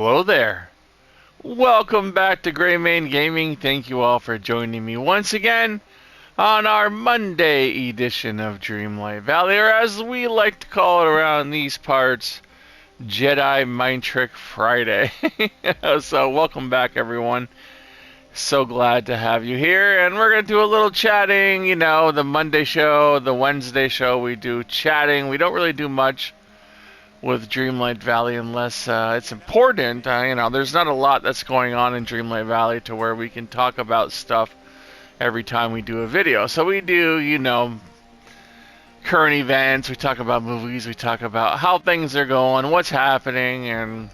Hello there. Welcome back to Greymane Gaming. Thank you all for joining me once again on our Monday edition of Dreamlight Valley, or as we like to call it around these parts, Jedi Mind Trick Friday. So welcome back, everyone. So glad to have you here, and we're going to do a little chatting. The Monday show, the Wednesday show, we do chatting. We don't really do much with Dreamlight Valley unless it's important. There's not a lot that's going on in Dreamlight Valley to where we can talk about stuff every time we do a video. So we do, current events, we talk about movies, we talk about how things are going, what's happening, and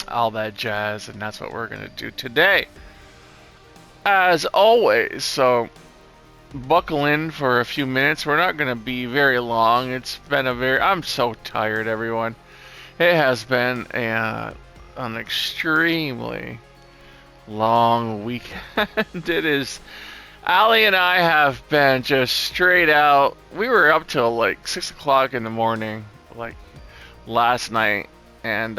all that jazz, and that's what we're going to do today. As always, so buckle in for a few minutes. We're not going to be very long. I'm so tired, everyone. It has been an extremely long weekend. It is. Allie and I have been just straight out. We were up till like 6 o'clock in the morning, like last night. And,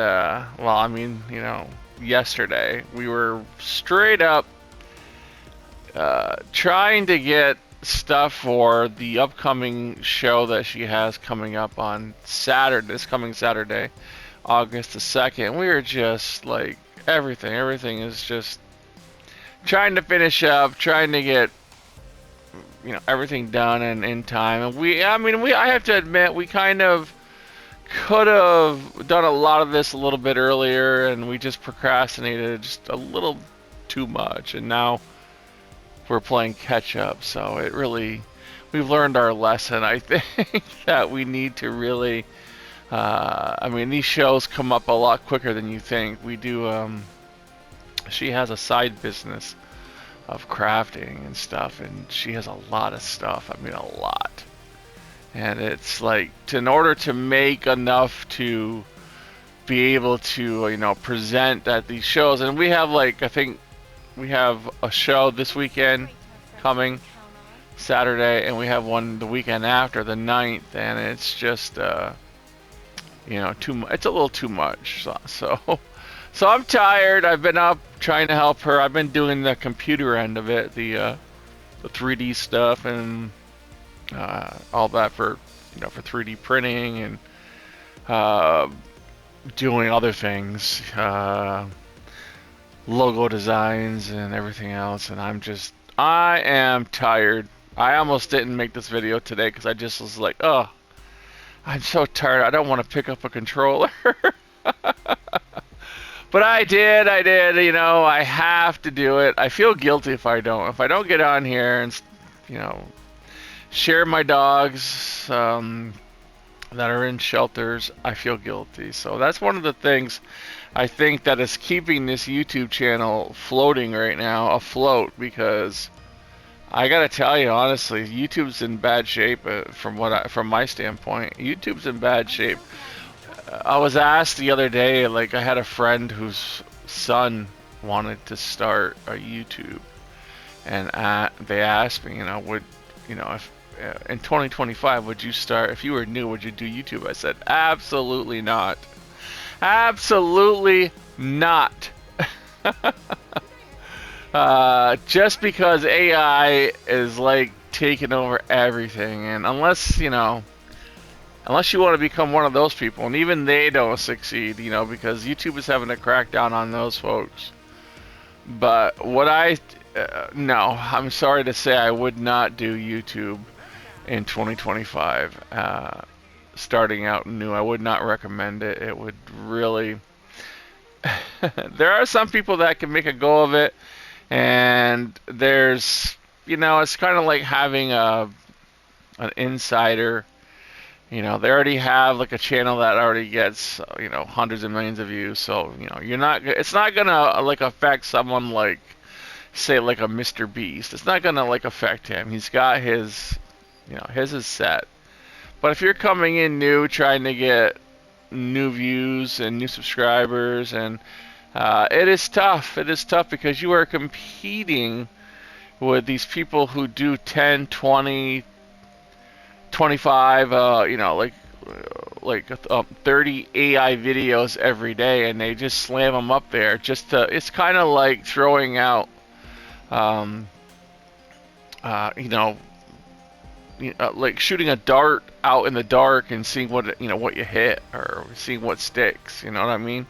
yesterday. We were straight up trying to get stuff for the upcoming show that she has coming up on Saturday, this coming Saturday, August the 2nd. We are just like everything is just trying to finish up, trying to get everything done and in time. And I have to admit, we kind of could have done a lot of this a little bit earlier, and we just procrastinated just a little too much, and now we're playing catch up. So we've learned our lesson. I think that we need to really, these shows come up a lot quicker than you think. We do, she has a side business of crafting and stuff, and she has a lot of stuff. A lot. And it's like, in order to make enough to be able to, present at these shows, and we have I think we have a show this weekend coming Saturday, and we have one the weekend after, the 9th, and it's just it's a little too much. So I'm tired. I've been up trying to help her. I've been doing the computer end of it, the 3D stuff and all that for 3D printing and doing other things, logo designs and everything else. And I am tired. I almost didn't make this video today because I just was like, oh, I'm so tired. I don't want to pick up a controller. But I did. I have to do it. I feel guilty if I don't. If I don't get on here and, share my dogs that are in shelters, I feel guilty. So that's one of the things I think that is keeping this YouTube channel floating right now, afloat, because I gotta tell you honestly, YouTube's in bad shape. From my standpoint, YouTube's in bad shape. I was asked the other day, I had a friend whose son wanted to start a YouTube, and they asked me, if in 2025 would you start, if you were new, would you do YouTube? I said, absolutely not. Absolutely not. Just because AI is taking over everything, and unless you want to become one of those people, and even they don't succeed, because YouTube is having to crack down on those folks. But no, I'm sorry to say I would not do YouTube in 2025. Starting out new, I would not recommend it. It would really... There are some people that can make a go of it, and there's, it's kind of like having an insider. They already have a channel that already gets hundreds of millions of views, so it's not gonna affect someone say a Mr. Beast. It's not gonna affect him. He's got his his is set. But if you're coming in new, trying to get new views and new subscribers, and it is tough. It is tough because you are competing with these people who do 10, 20, 25, like 30 AI videos every day, and they just slam them up there. Just to, it's kind of like throwing out, um, you know, like shooting a dart out in the dark and seeing what you hit or seeing what sticks. You know what I mean?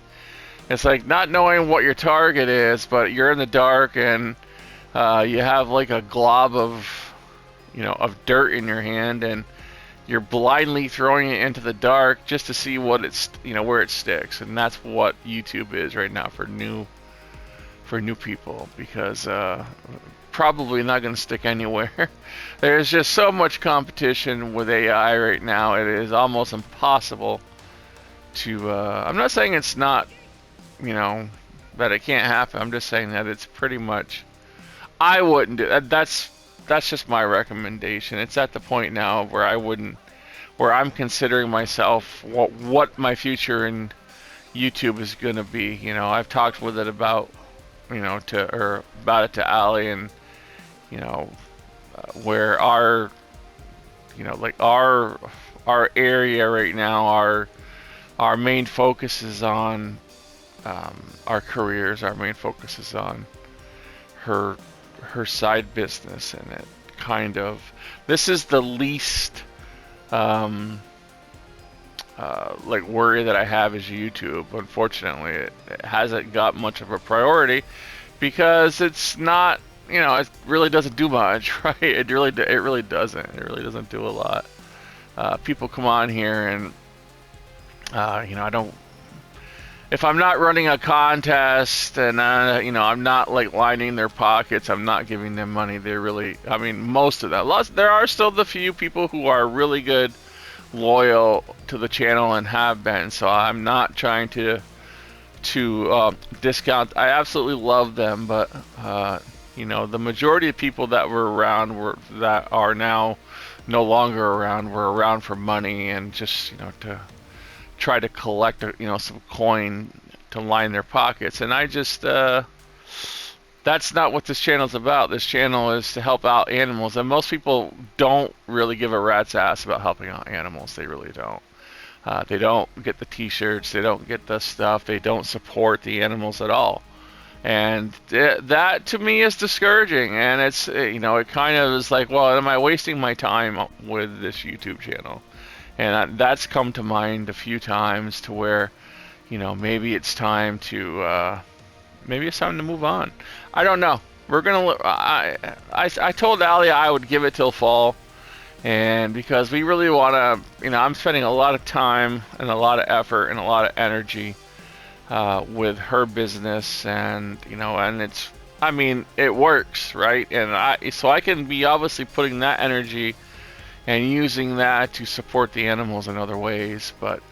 It's like not knowing what your target is, but you're in the dark and you have like a glob of dirt in your hand, and you're blindly throwing it into the dark just to see where it sticks. And that's what YouTube is right now for new people, because probably not going to stick anywhere. There's just so much competition with AI right now. It is almost impossible to. I'm not saying it's not, that it can't happen. I'm just saying that it's pretty much. I wouldn't do that. That's just my recommendation. It's at the point now where where I'm considering myself what my future in YouTube is going to be. I've talked with it about, about it to Ali, and where our area right now, our main focus is on our careers. Our main focus is on her side business, and it kind of, this is the least worry that I have is YouTube. Unfortunately, it hasn't got much of a priority because it's not, it really doesn't do much, right? It really doesn't. It really doesn't do a lot. People come on here and I don't. If I'm not running a contest and I'm not like lining their pockets, I'm not giving them money. They're really, most of that. There are still the few people who are really good, loyal to the channel and have been. So I'm not trying to discount. I absolutely love them, but the majority of people that were around that are now no longer around were around for money and just to try to collect some coin to line their pockets. And I just that's not what this channel is about. This channel is to help out animals, and most people don't really give a rat's ass about helping out animals. They really don't. They don't get the t-shirts, they don't get the stuff, they don't support the animals at all. And that to me is discouraging, and it's it kind of is like, well, am I wasting my time with this YouTube channel? And that's come to mind a few times to where, maybe it's time to move on. I don't know. We're gonna. I told Ali I would give it till fall, and because we really want to, I'm spending a lot of time and a lot of effort and a lot of energy with her business, and and it's. It works, right? And so I can be obviously putting that energy and using that to support the animals in other ways. But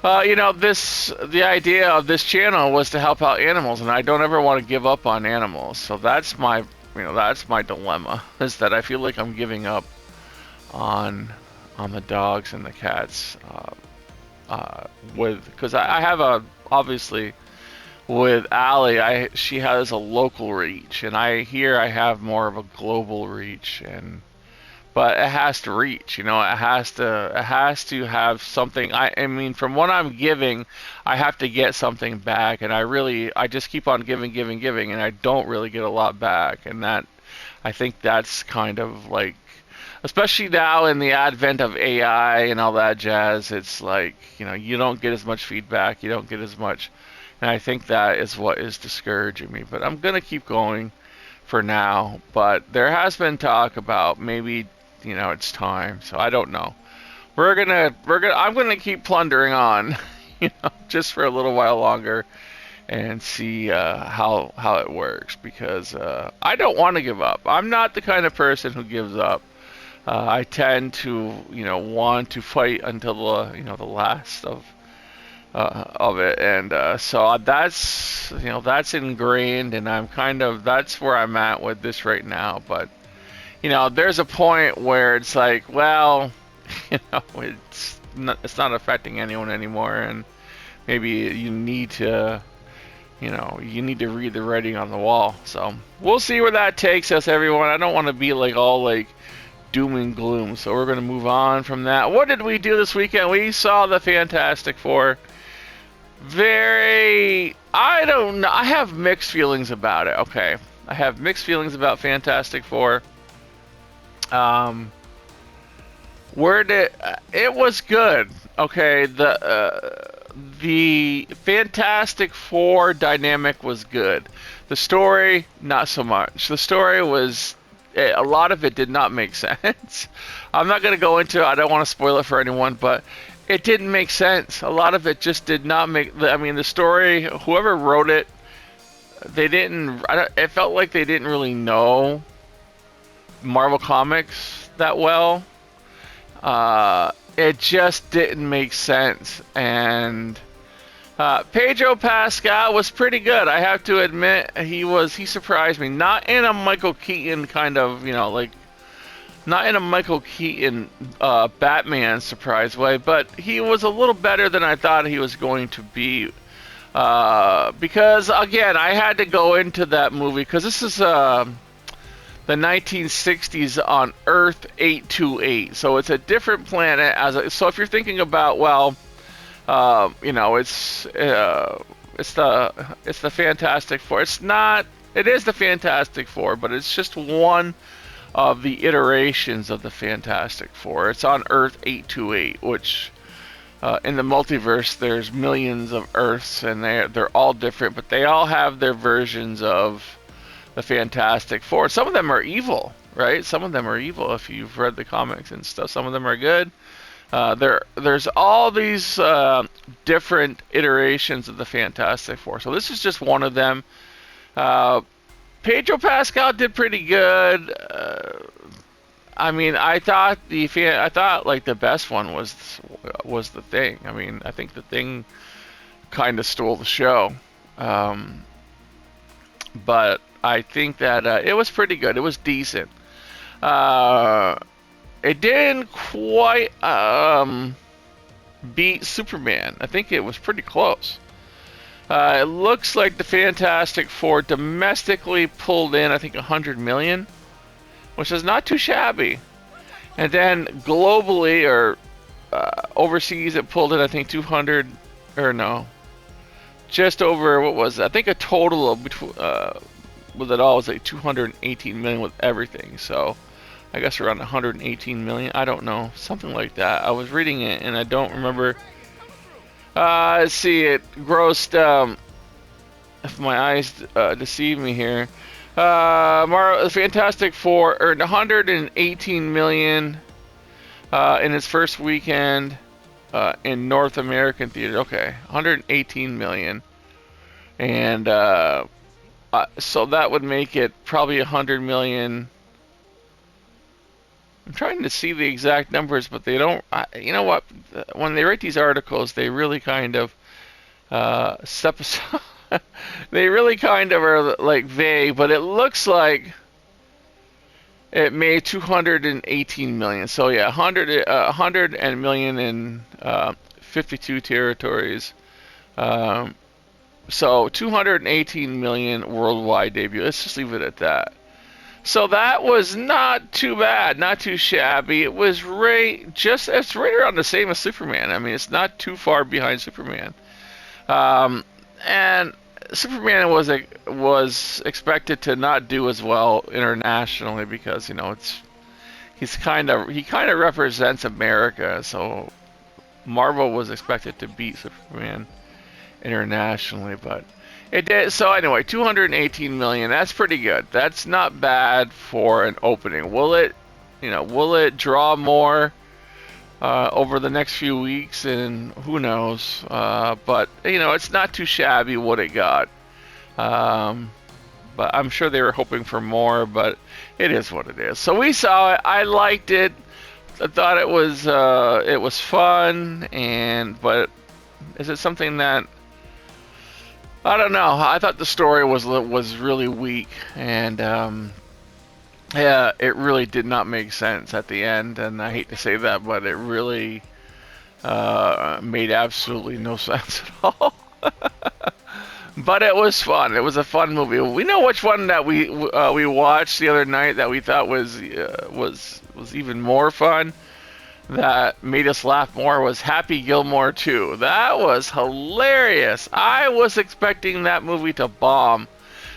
the idea of this channel was to help out animals, and I don't ever want to give up on animals. So that's my dilemma, is that I feel like I'm giving up on the dogs and the cats because I have obviously with Ali, she has a local reach, and I have more of a global reach, but it has to reach, it has to have something. From what I'm giving, I have to get something back, and I just keep on giving, and I don't really get a lot back. And I think that's kind of like, especially now in the advent of AI and all that jazz, it's like, you don't get as much feedback, you don't get as much, and I think that is what is discouraging me. But I'm gonna keep going for now. But there has been talk about maybe, it's time. So I don't know. I'm gonna keep plundering on, just for a little while longer, and see how it works, because I don't want to give up. I'm not the kind of person who gives up. I tend to, want to fight until the last of it, and so that's ingrained, and that's where I'm at with this right now. But there's a point where it's like, well, it's not affecting anyone anymore, and maybe you need to read the writing on the wall. So we'll see where that takes us, everyone. I don't want to be like all like doom and gloom. So we're going to move on from that. What did we do this weekend? We saw the Fantastic Four. I don't know. I have mixed feelings about it. Okay. I have mixed feelings about Fantastic Four. It was good. Okay. The Fantastic Four dynamic was good. The story, not so much. The story was, a lot of it did not make sense. I'm not going to go into it. I don't want to spoil it for anyone, but it didn't make sense. A lot of it just did not make, I mean, the story, whoever wrote it, it felt like they didn't really know Marvel Comics that well. It just didn't make sense. And Pedro Pascal was pretty good. I have to admit, he surprised me. Not in a Michael Keaton kind of, not in a Michael Keaton Batman surprise way, but he was a little better than I thought he was going to be. Because again, I had to go into that movie because this is the 1960s on Earth 828, so it's a different planet. So if you're thinking about, well, it's the Fantastic Four. It's not. It is the Fantastic Four, but it's just one of the iterations of the Fantastic Four. It's on Earth 828, which in the multiverse there's millions of Earths, and they're all different, but they all have their versions of the Fantastic Four. Some of them are evil, right? Some of them are evil if you've read the comics and stuff. Some of them are good. There's all these different iterations of the Fantastic Four. So this is just one of them. Pedro Pascal did pretty good. I mean, I thought like the best one was the Thing. I mean, I think the Thing kind of stole the show. But I think that it was pretty good. It was decent. It didn't quite beat Superman. I think it was pretty close. It looks like the Fantastic Four domestically pulled in, I think, 100 million, which is not too shabby. And then globally or overseas, it pulled in, I think, 200, or no, just over, what was it? I think a total of with it all was like 218 million with everything. So I guess around 118 million. I don't know, something like that. I was reading it and I don't remember. Let's see, it grossed, if my eyes deceive me here, Fantastic Four earned 118 million in its first weekend in North American theater. Okay, 118 million. And so that would make it probably 100 million. I'm trying to see the exact numbers, but they don't. You know what? When they write these articles, they really kind of step aside. They really kind of are like vague, but it looks like it made 218 million. So yeah, 100 million in 52 territories. So 218 million worldwide debut. Let's just leave it at that. So that was not too bad, not too shabby. It was it's right around the same as Superman. I mean, it's not too far behind Superman. And Superman was expected to not do as well internationally because he kind of represents America. So Marvel was expected to beat Superman internationally, but it did. So anyway, 218 million. That's pretty good. That's not bad for an opening. Will it draw more over the next few weeks? And who knows? But it's not too shabby what it got. But I'm sure they were hoping for more. But it is what it is. So we saw it. I liked it. I thought it was fun. But is it something that, I don't know. I thought the story was really weak, and yeah, it really did not make sense at the end. And I hate to say that, but it really made absolutely no sense at all. But it was fun. It was a fun movie. We know which one that we watched the other night that we thought was even more fun. That made us laugh more was Happy Gilmore 2. That was hilarious. I was expecting that movie to bomb.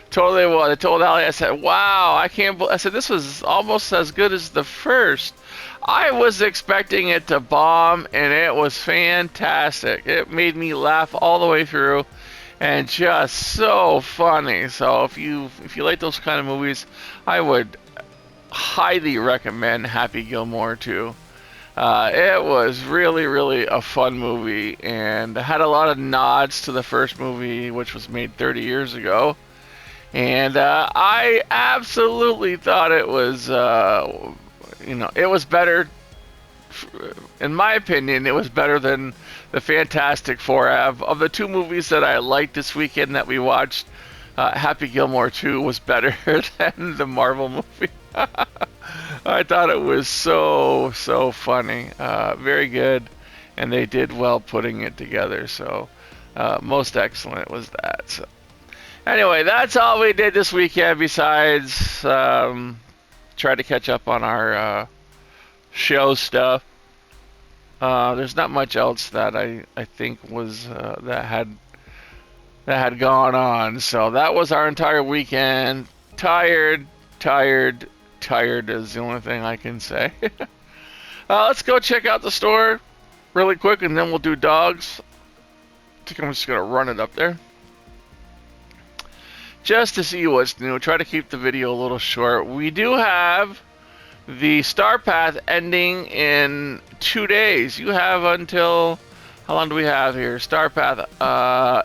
Totally was. I told Ali, I said, wow, I can't I said, this was almost as good as the first. I was expecting it to bomb, and it was fantastic. It made me laugh all the way through, and just so funny. So if you like those kind of movies, I would highly recommend Happy Gilmore 2. It was really, really a fun movie, and had a lot of nods to the first movie, which was made 30 years ago. And I absolutely thought it was, it was better. In my opinion, it was better than the Fantastic Four. Of the two movies that I liked this weekend that we watched, Happy Gilmore 2 was better than the Marvel movie. I thought it was so funny, very good, and they did well putting it together. So, most excellent was that. So, anyway, that's all we did this weekend. Besides, try to catch up on our show stuff. There's not much else that I think was that had gone on. So that was our entire weekend. Tired is the only thing I can say. Let's go check out the store really quick, and then we'll do dogs. I think I'm just gonna run it up there just to see what's new. Try to keep the video a little short. We do have the Star Path ending in 2 days. You have until, how long do we have here? Star Path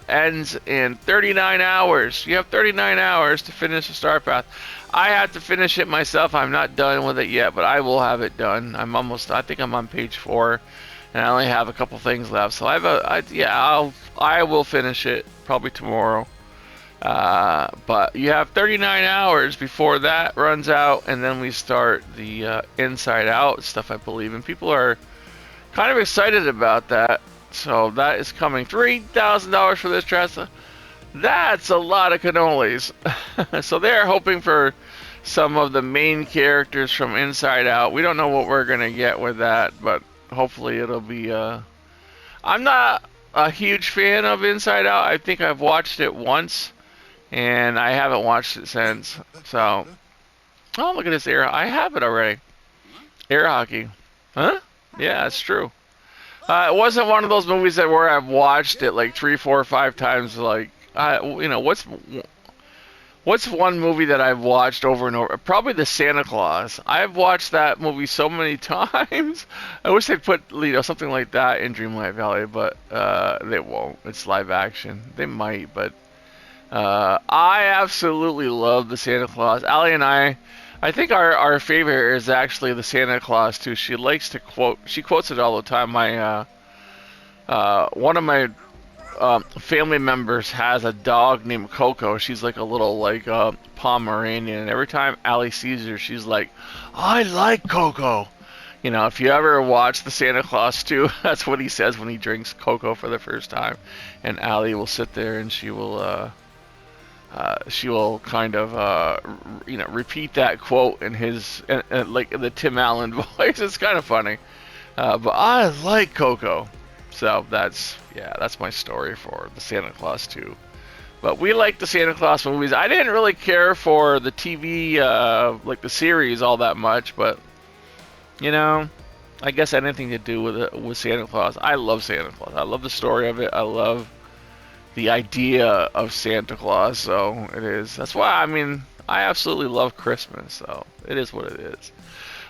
ends in 39 hours. You have 39 hours to finish the Star Path. I have to finish it myself. I'm not done with it yet, but I will have it done. I think I'm on page 4, and I only have a couple things left. So I will finish it probably tomorrow. But you have 39 hours before that runs out, and then we start the Inside Out stuff, I believe, and people are kind of excited about that. So that is coming. $3,000 for this dress. That's a lot of cannolis. So they're hoping for some of the main characters from Inside Out. We don't know what we're gonna get with that, but hopefully it'll be. I'm not a huge fan of Inside Out. I think I've watched it once, and I haven't watched it since. So, oh, look at this air. I have it already. Air hockey. Huh? Yeah, it's true. It wasn't one of those movies where I've watched it like 3, 4, 5 times. Like, what's one movie that I've watched over and over? Probably the Santa Claus. I've watched that movie so many times. I wish they'd put something like that in Dreamlight Valley, but they won't. It's live action. They might, but I absolutely love the Santa Claus. Allie and I think our favorite is actually the Santa Claus too. She likes to quote. She quotes it all the time. One of my family members has a dog named Coco. She's like a little Pomeranian, and every time Allie sees her, she's like, "I like Coco." If you ever watch the Santa Claus 2, that's what he says when he drinks Coco for the first time. And Allie will sit there and she will kind of repeat that quote in his like the Tim Allen voice. It's kind of funny, but I like Coco. So that's my story for the Santa Claus 2. But we like the Santa Claus movies. I didn't really care for the TV like the series all that much, but I guess anything to do with Santa Claus. I love Santa Claus. I love the story of it. I love the idea of Santa Claus. So it is. That's why I absolutely love Christmas. So it is what it is.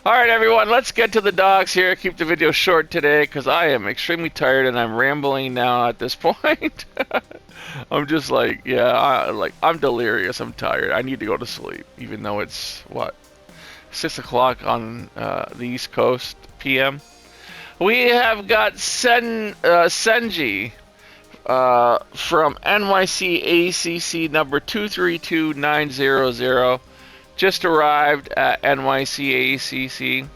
All right, everyone, let's get to the dogs here. Keep the video short today because I am extremely tired and I'm rambling now at this point. I'm just I'm delirious. I'm tired. I need to go to sleep, even though it's 6 o'clock on the East Coast PM. We have got Senji from NYC ACC number 232900. Just arrived at NYC ACC.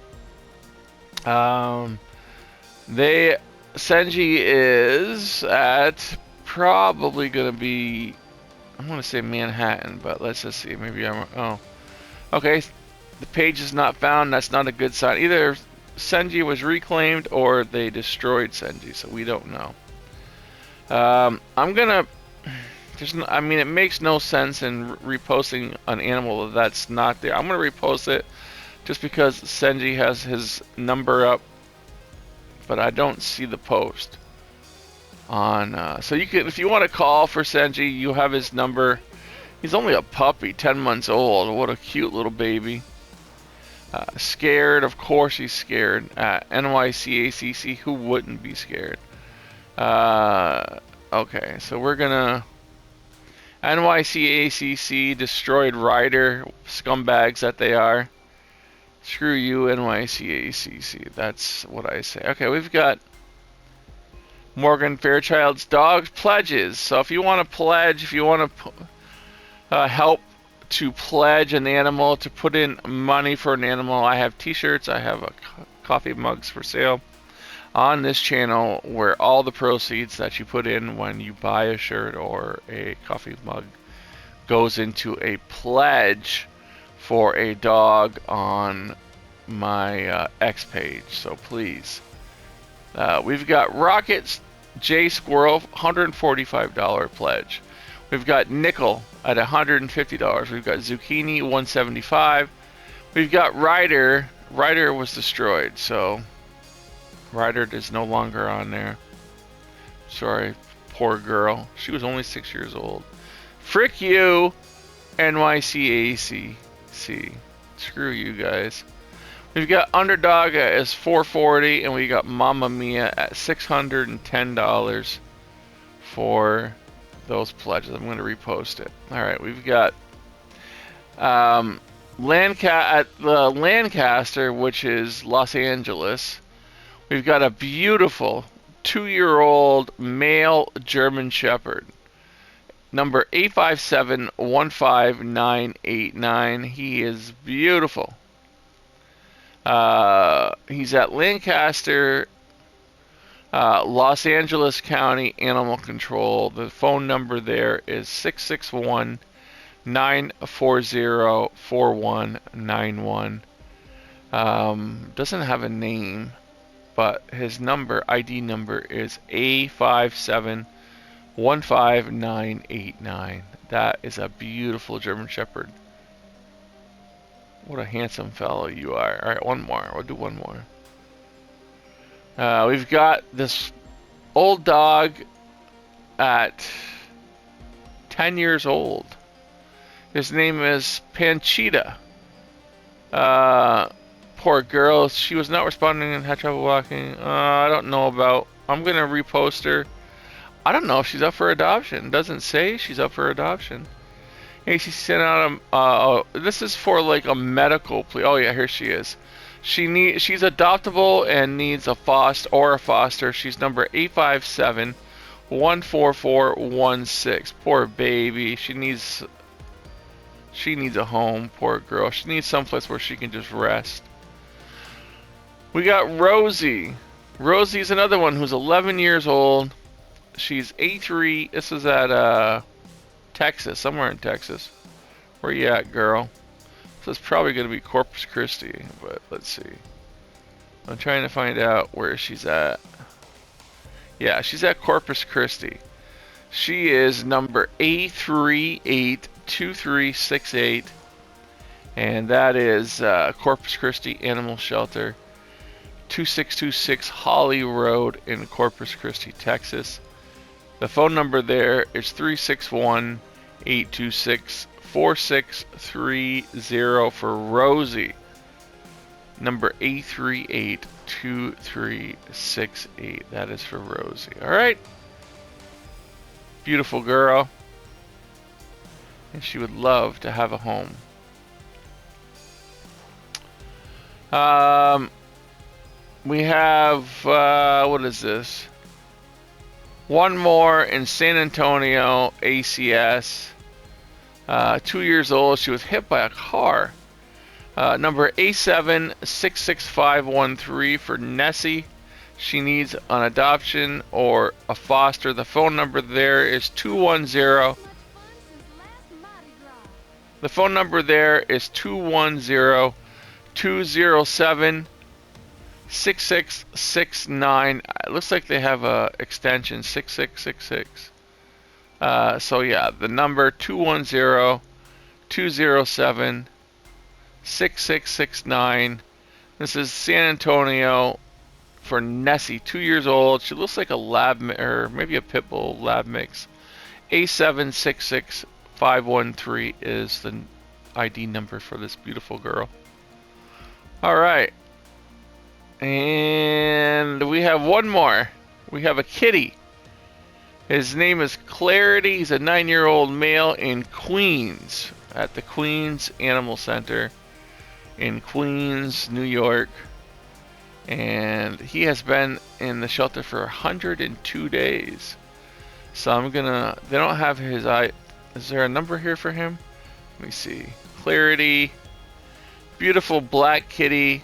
Senji is at probably going to be I'm gonna say Manhattan, but let's just see. Maybe I'm. Oh, okay. The page is not found. That's not a good sign. Either Senji was reclaimed or they destroyed Senji, so we don't know. I'm gonna. I mean, it makes no sense in reposting an animal that's not there. I'm gonna repost it just because Senji has his number up, but I don't see the post on. So you can, if you want to call for Senji, you have his number. He's only a puppy, 10 months old. What a cute little baby. Scared, of course he's scared. NYCACC, who wouldn't be scared? Okay, so we're gonna... NYCACC, destroyed rider, scumbags that they are. Screw you, NYCACC. That's what I say. Okay, we've got Morgan Fairchild's dog pledges. So if you want to pledge, if you want to help to pledge an animal, to put in money for an animal, I have t-shirts, I have coffee mugs for sale on this channel, where all the proceeds that you put in when you buy a shirt or a coffee mug goes into a pledge for a dog on my X page. So please, we've got Rockets J Squirrel, $145 pledge. We've got Nickel at $150. We've got Zucchini, $175. We've got Ryder. Ryder was destroyed, so Ryder is no longer on there. Sorry, poor girl. She was only 6 years old. Frick you, NYCACC. Screw you guys. We've got Underdog at $440, and we got Mamma Mia at $610 for those pledges. I'm going to repost it. All right, we've got at the Lancaster, which is Los Angeles. We've got a beautiful 2-year-old male German Shepherd, number 857-15989. He is beautiful. He's at Lancaster, Los Angeles County Animal Control. The phone number there is 661-940-4191. Doesn't have a name, but his ID number is A5715989. That is a beautiful German Shepherd. What a handsome fellow you are. Alright, one more. We'll do one more. We've got this old dog at 10 years old. His name is Panchita. Poor girl. She was not responding and had trouble walking. I don't know about... I'm going to repost her. I don't know if she's up for adoption. It doesn't say she's up for adoption. Hey, she sent out this is for like a medical plea. Oh yeah, here she is. She's adoptable and needs a foster. She's number 857-14416. Poor baby. She needs a home. Poor girl. She needs someplace where she can just rest. We got Rosie. Rosie's another one who's 11 years old. She's A3. This is at Texas, somewhere in Texas. Where you at, girl? So it's probably going to be Corpus Christi, but let's see. I'm trying to find out where she's at. Yeah, she's at Corpus Christi. She is number A382368, and that is Corpus Christi Animal Shelter, 2626 Holly Road in Corpus Christi, Texas. The phone number there is 361-826-4630 for Rosie. Number 8382368. That is for Rosie. Alright. Beautiful girl. And she would love to have a home. We have, what is this? One more in San Antonio, ACS. 2 years old. She was hit by a car. Number A7-66513 for Nessie. She needs an adoption or a foster. The phone number there is 210. The phone number there is 210-207-6669. It looks like they have a extension 6666. So yeah, the number 210-207-6669. This is San Antonio for Nessie, 2 years old. She looks like a lab or maybe a pit bull lab mix. A766513 is the ID number for this beautiful girl. All right. And we have one more. We have a kitty. His name is Clarity. He's a 9-year-old male in Queens, at the Queens Animal Center in Queens, New York. And he has been in the shelter for 102 days. So I'm gonna, they don't have his is there a number here for him? Let me see. Clarity, beautiful black kitty.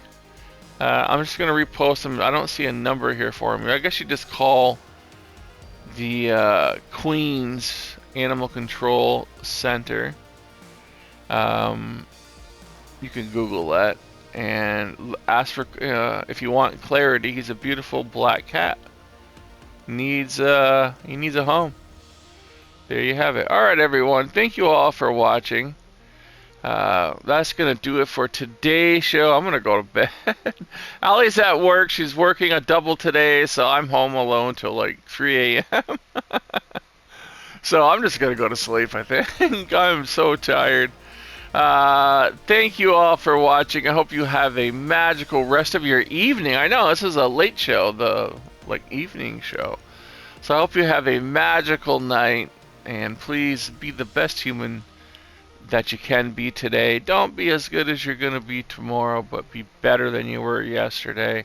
I'm just gonna repost him. I don't see a number here for him. I guess you just call the Queens Animal Control Center. You can Google that and ask for if you want Clarity. He's a beautiful black cat. He needs a home. There you have it. All right, everyone. Thank you all for watching. That's gonna do it for today's show. I'm gonna go to bed. Allie's at work. She's working a double today, so I'm home alone till like 3 a.m. So I'm just gonna go to sleep, I think. I'm so tired. Thank you all for watching. I hope you have a magical rest of your evening. I know this is a late show, the evening show. So I hope you have a magical night, and please be the best human that you can be today. Don't be as good as you're gonna be tomorrow, but be better than you were yesterday.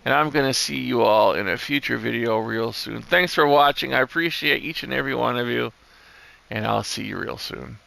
And I'm gonna see you all in a future video real soon. Thanks for watching. I appreciate each and every one of you, and I'll see you real soon.